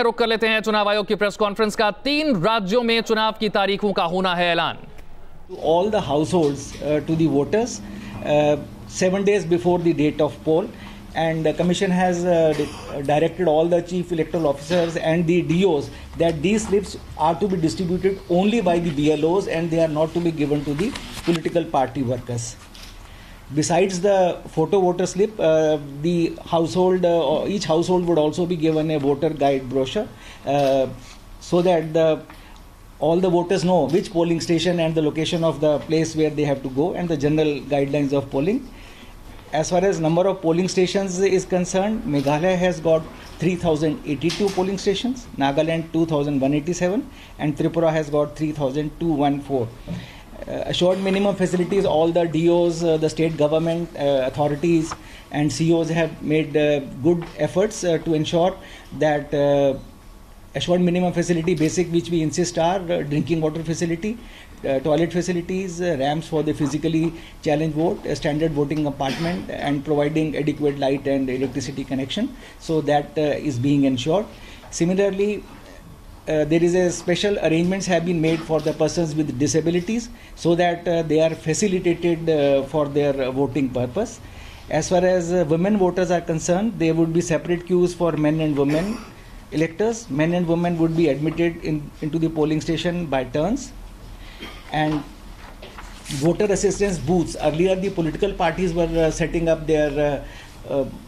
रुक कर लेते हैं चुनाव आयोग की प्रेस कॉन्फ्रेंस का। 3 राज्यों में चुनाव की तारीखों का होना है ऐलान। All the households to the voters 7 days before the date of poll, and the commission has directed all the chief electoral officers and the DOs that these slips are to be distributed only by the BLOs and they are not to be given to the political party workers. Besides the photo voter slip, the household, each household would also be given a voter guide brochure so that all the voters know which polling station and the location of the place where they have to go and the general guidelines of polling. As far as number of polling stations is concerned, Meghalaya has got 3,082 polling stations, Nagaland 2,187 and Tripura has got 3,214. Assured minimum facilities, all the DOs, the state government authorities and COs have made good efforts to ensure that assured minimum facility basic which we insist are drinking water facility, toilet facilities, ramps for the physically challenged vote, a standard voting compartment and providing adequate light and electricity connection. So that is being ensured. Similarly, there is a special arrangements have been made for the persons with disabilities so that they are facilitated for their voting purpose. As far as women voters are concerned, there would be separate queues for men and women electors. Men and women would be admitted into the polling station by turns. And voter assistance booths. Earlier the political parties were setting up their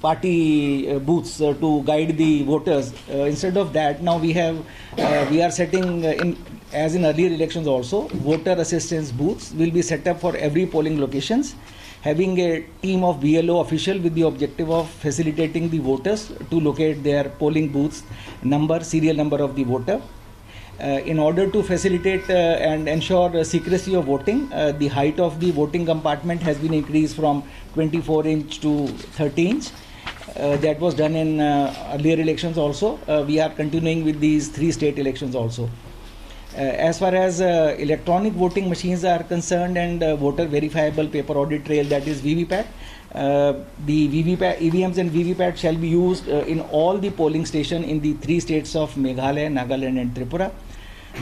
party booths to guide the voters. Instead of that, now we are setting as in earlier elections also, voter assistance booths will be set up for every polling locations, having a team of BLO official with the objective of facilitating the voters to locate their polling booths number, serial number of the voter. In order to facilitate and ensure secrecy of voting, the height of the voting compartment has been increased from 24 inch to 30 inch. That was done in earlier elections also. We are continuing with these 3 state elections also. As far as electronic voting machines are concerned and voter verifiable paper audit trail, that is VVPAT, the VVPAT, EVMs and VVPAT shall be used in all the polling stations in the 3 states of Meghalaya, Nagaland and Tripura.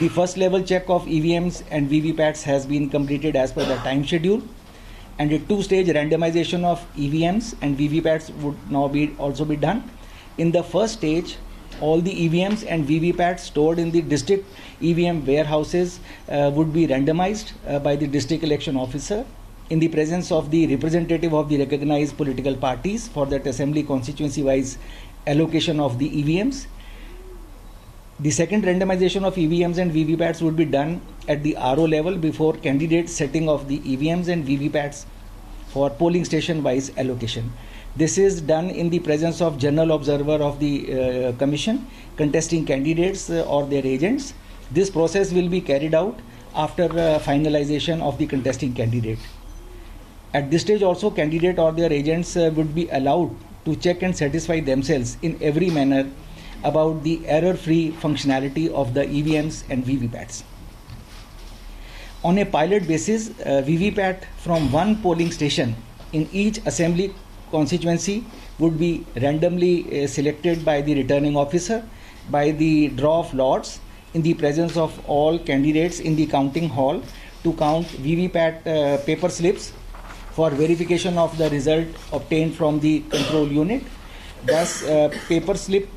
The first level check of EVMs and VVPATs has been completed as per the time schedule, and a 2-stage randomization of EVMs and VVPATs would now also be done. In the first stage, all the EVMs and VVPATs stored in the district EVM warehouses would be randomized by the district election officer in the presence of the representative of the recognized political parties for that assembly constituency wise allocation of the EVMs. The second randomization of EVMs and VVPATs would be done at the RO level before candidate setting of the EVMs and VVPATs for polling station wise allocation. This is done in the presence of general observer of the commission, contesting candidates or their agents. This process will be carried out after finalization of the contesting candidate. At this stage also, candidate or their agents would be allowed to check and satisfy themselves in every manner about the error-free functionality of the EVMs and VVPATs. On a pilot basis, VVPAT from one polling station in each assembly constituency would be randomly selected by the returning officer by the draw of lots in the presence of all candidates in the counting hall to count VVPAT paper slips for verification of the result obtained from the control unit. Thus, paper slip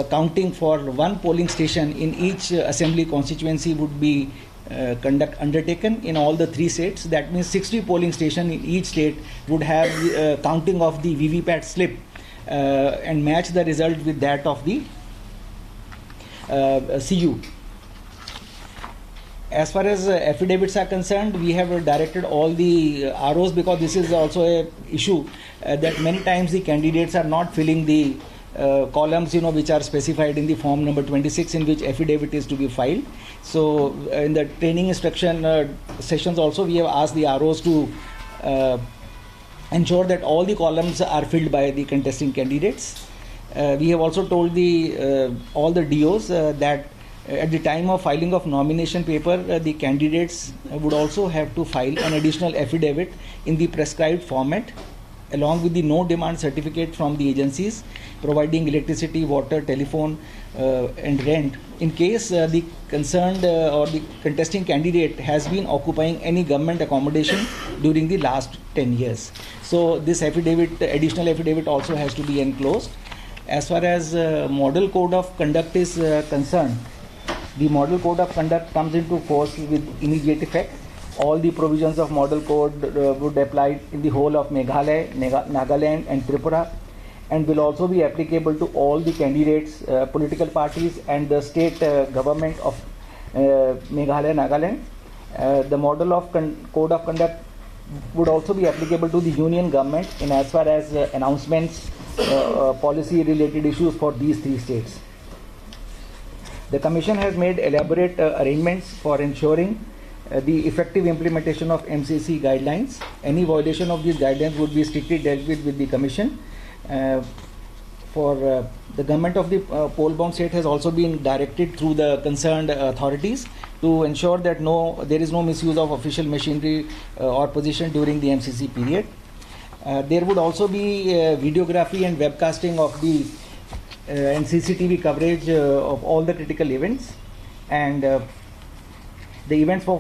counting for one polling station in each assembly constituency would be undertaken in all the 3 states. That means 60 polling stations in each state would have counting of the VVPAT slip and match the result with that of the CU. As far as affidavits are concerned, we have directed all the ROs, because this is also a issue that many times the candidates are not filling the columns which are specified in the form number 26 in which affidavit is to be filed. So in the training instruction sessions also, we have asked the ROs to ensure that all the columns are filled by the contesting candidates. We have also told all the DOs that at the time of filing of nomination paper, the candidates would also have to file an additional affidavit in the prescribed format along with the no demand certificate from the agencies providing electricity, water, telephone and rent in case the concerned or the contesting candidate has been occupying any government accommodation during the last 10 years. So this affidavit, additional affidavit also has to be enclosed. As far as model code of conduct is concerned, the model code of conduct comes into force with immediate effect. All the provisions of model code would apply in the whole of Meghalaya, Nagaland and Tripura, and will also be applicable to all the candidates, political parties and the state government of Meghalaya, Nagaland. The model of code of conduct would also be applicable to the union government in as far as announcements, policy related issues for these three states. The Commission has made elaborate arrangements for ensuring the effective implementation of MCC guidelines. Any violation of these guidelines would be strictly dealt with the Commission. The government of the poll-bound state has also been directed through the concerned authorities to ensure that there is no misuse of official machinery or position during the MCC period. There would also be videography and webcasting of the and CCTV coverage of all the critical events, and the events for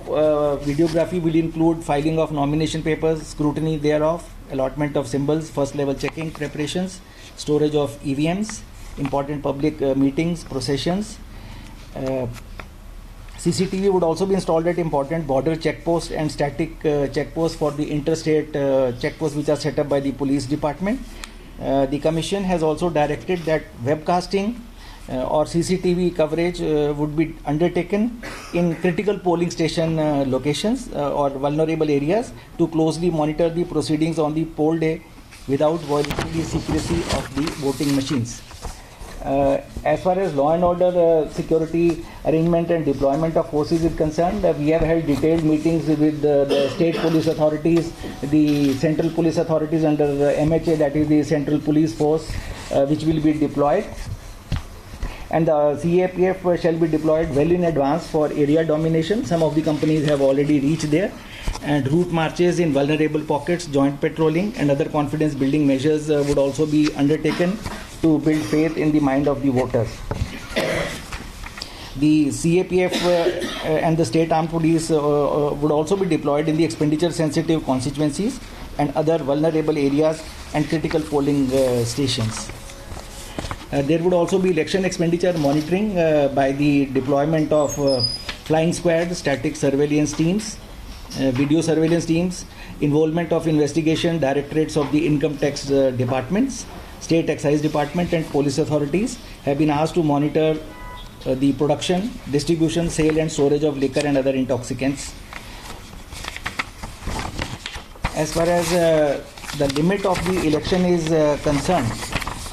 videography will include filing of nomination papers, scrutiny thereof, allotment of symbols, first level checking preparations, storage of EVMs, important public meetings, processions. CCTV would also be installed at important border checkposts and static checkposts for the interstate checkposts which are set up by the police department. The Commission has also directed that webcasting or CCTV coverage would be undertaken in critical polling station locations or vulnerable areas to closely monitor the proceedings on the poll day without violating the secrecy of the voting machines. As far as law and order security arrangement and deployment of forces is concerned, we have held detailed meetings with the state police authorities, the central police authorities under MHA, that is the Central Police Force, which will be deployed. And the CAPF shall be deployed well in advance for area domination. Some of the companies have already reached there. And route marches in vulnerable pockets, joint patrolling and other confidence building measures would also be undertaken to build faith in the mind of the voters. The CAPF and the state armed police would also be deployed in the expenditure sensitive constituencies and other vulnerable areas and critical polling stations. There would also be election expenditure monitoring by the deployment of flying squad, static surveillance teams, video surveillance teams, involvement of investigation directorates of the income tax departments, state excise department and police authorities have been asked to monitor the production, distribution, sale and storage of liquor and other intoxicants. As far as the limit of the election is concerned,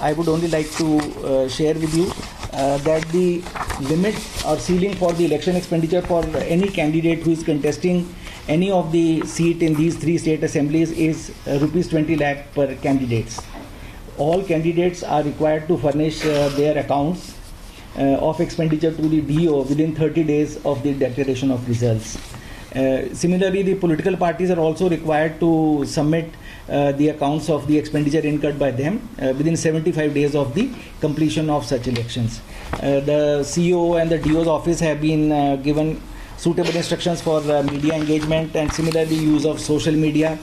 I would only like to share with you that the limit or ceiling for the election expenditure for any candidate who is contesting any of the seat in these three state assemblies is rupees 20 lakh per candidates. All candidates are required to furnish their accounts of expenditure to the DO within 30 days of the declaration of results. Similarly, the political parties are also required to submit the accounts of the expenditure incurred by them within 75 days of the completion of such elections. The CEO and the DO's office have been given suitable instructions for media engagement and similarly use of social media.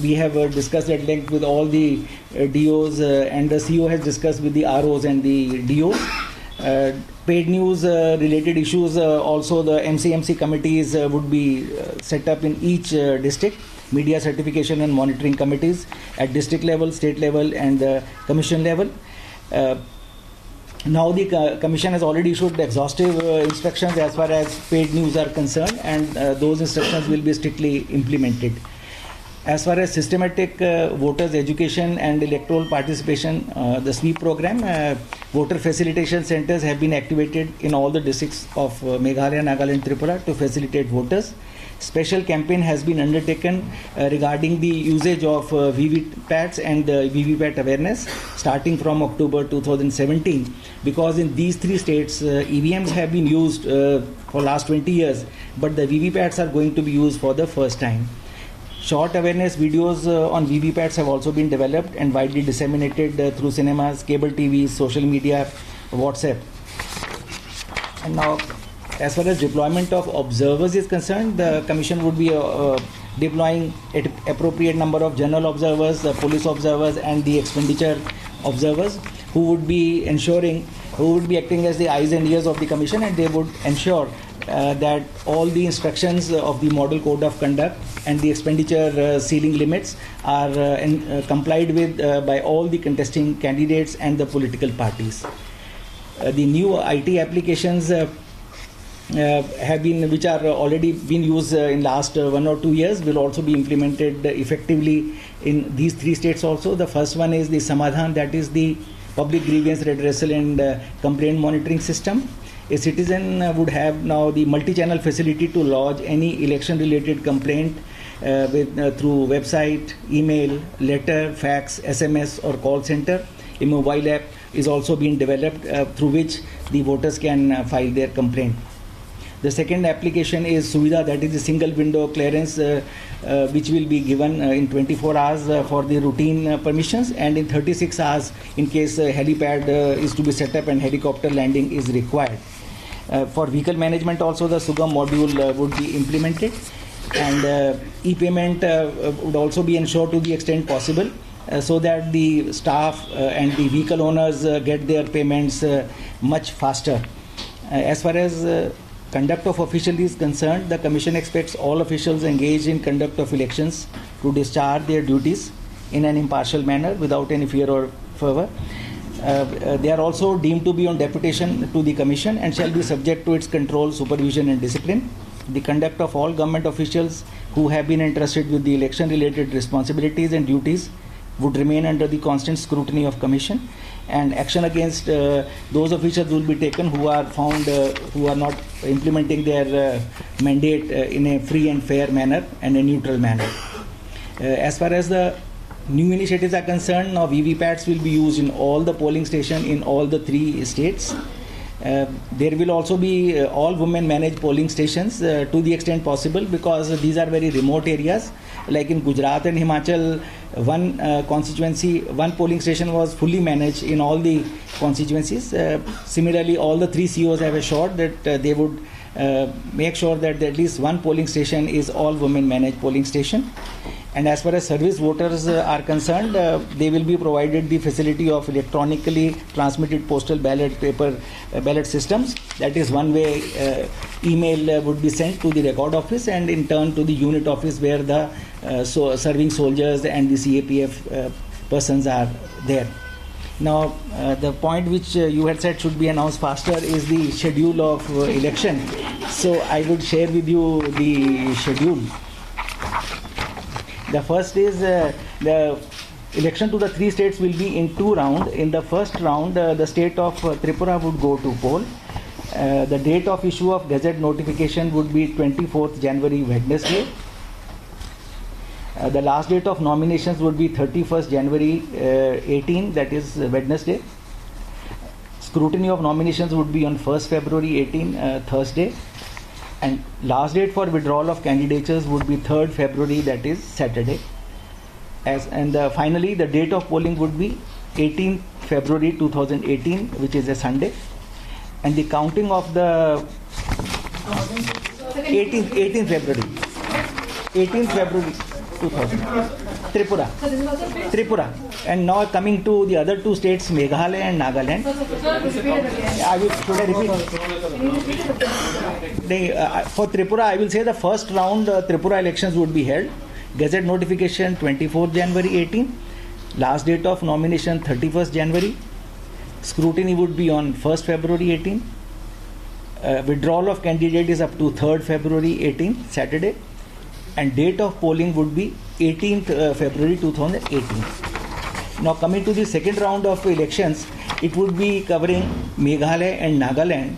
We have discussed at length with all the DOs and the CEO has discussed with the ROs and the DOs. Paid news related issues, also the MCMC committees would be set up in each district, media certification and monitoring committees at district level, state level and commission level. Now the Commission has already issued exhaustive instructions as far as paid news are concerned, and those instructions will be strictly implemented. As far as systematic voters education and electoral participation, the sweep program, voter facilitation centers have been activated in all the districts of Meghalaya, Nagaland, Tripura to facilitate voters. Special campaign has been undertaken regarding the usage of VVPATs and VVPAT awareness starting from October 2017, because in these three states EVMs have been used for last 20 years, but the VVPATs are going to be used for the first time. Short awareness videos on VVPATs have also been developed and widely disseminated through cinemas, cable TV, social media, WhatsApp. And now, as far as deployment of observers is concerned, the Commission would be deploying an appropriate number of general observers, police observers, and the expenditure observers who would be acting as the eyes and ears of the Commission, and they would ensure that all the instructions of the Model Code of Conduct and the expenditure ceiling limits are complied with by all the contesting candidates and the political parties. The new IT applications which are already been used in last 1 or 2 years, will also be implemented effectively in these 3 states also. The first one is the Samadhan, that is the Public Grievance Redressal and Complaint Monitoring System. A citizen would have now the multi-channel facility to lodge any election-related complaint through website, email, letter, fax, SMS or call center. A mobile app is also being developed through which the voters can file their complaint. The second application is Suvidha, that is the single window clearance, which will be given in 24 hours for the routine permissions, and in 36 hours in case helipad is to be set up and helicopter landing is required. For vehicle management also, the Sugam module would be implemented, and e-payment would also be ensured to the extent possible, so that the staff and the vehicle owners get their payments much faster. As far as conduct of officials is concerned, the Commission expects all officials engaged in conduct of elections to discharge their duties in an impartial manner without any fear or favor. They are also deemed to be on deputation to the Commission and shall be subject to its control, supervision and discipline. The conduct of all government officials who have been entrusted with the election-related responsibilities and duties would remain under the constant scrutiny of Commission, and action against those officials will be taken who are found who are not implementing their mandate in a free and fair manner and a neutral manner. As far as the new initiatives are concerned, now VVPATs will be used in all the polling stations in all the 3 states. There will also be all women managed polling stations to the extent possible, because these are very remote areas. Like in Gujarat and Himachal, one constituency, one polling station was fully managed in all the constituencies. Similarly, all the 3 COs have assured that they would make sure that at least one polling station is all women managed polling station. And as far as service voters are concerned, they will be provided the facility of electronically transmitted postal ballot paper ballot systems. That is, one way email would be sent to the record office and in turn to the unit office where the serving soldiers and the CAPF persons are there. Now, the point which you had said should be announced faster is the schedule of election. So I would share with you the schedule. The first is the election to the 3 states will be in 2 rounds. In the first round, the state of Tripura would go to poll. The date of issue of Gazette notification would be 24th January, Wednesday. The last date of nominations would be 31st January 18, that is Wednesday. Scrutiny of nominations would be on 1st February 18, Thursday. And last date for withdrawal of candidatures would be 3rd February, that is Saturday. Finally, the date of polling would be 18th February 2018, which is a Sunday. And the counting of the 18th February 2000. Tripura. And now coming to the other 2 states, Meghalaya and Nagaland. Should I repeat? For Tripura, I will say the first round Tripura elections would be held. Gazette notification 24th January 18. Last date of nomination 31st January. Scrutiny would be on 1st February 18. Withdrawal of candidate is up to 3rd February 18, Saturday. And date of polling would be 18th February 2018. Now coming to the second round of elections, it would be covering Meghalaya and Nagaland.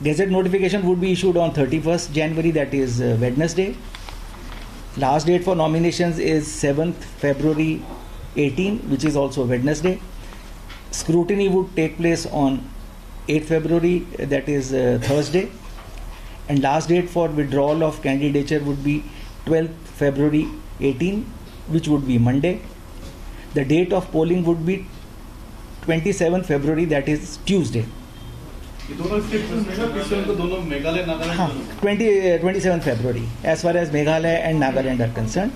Gazette notification would be issued on 31st January, that is Wednesday. Last date for nominations is 7th February 18, which is also Wednesday. Scrutiny would take place on 8th February, that is Thursday. and last date for withdrawal of candidature would be 12th February 18, which would be Monday. The date of polling would be 27th February, that is Tuesday. ये दोनों states में किसी को दोनों मेघालय नागालैंड हाँ, 27th February as far as Meghalaya and Nagaland are concerned.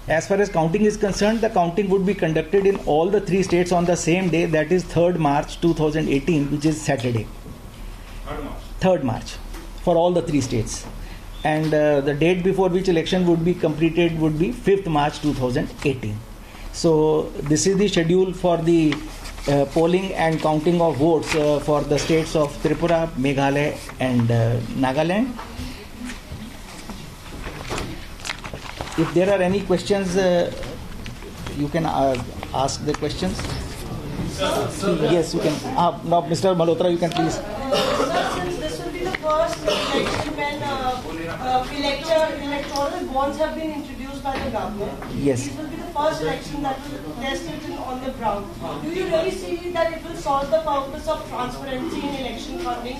As far as counting is concerned, the counting would be conducted in all the three states on the same day, that is 3rd March 2018, which is Saturday. 3rd March for all the three states. And the date before which election would be completed would be 5th March 2018. So this is the schedule for the polling and counting of votes for the states of Tripura, Meghalaya and Nagaland. If there are any questions, you can ask the questions. Yes, you can. Now, Mr. Malhotra, you can please. Since this will be the first election when electoral bonds have been introduced by the government, Yes. this will be the first election that will test it on the ground. Do you really see that it will solve the purpose of transparency in election funding?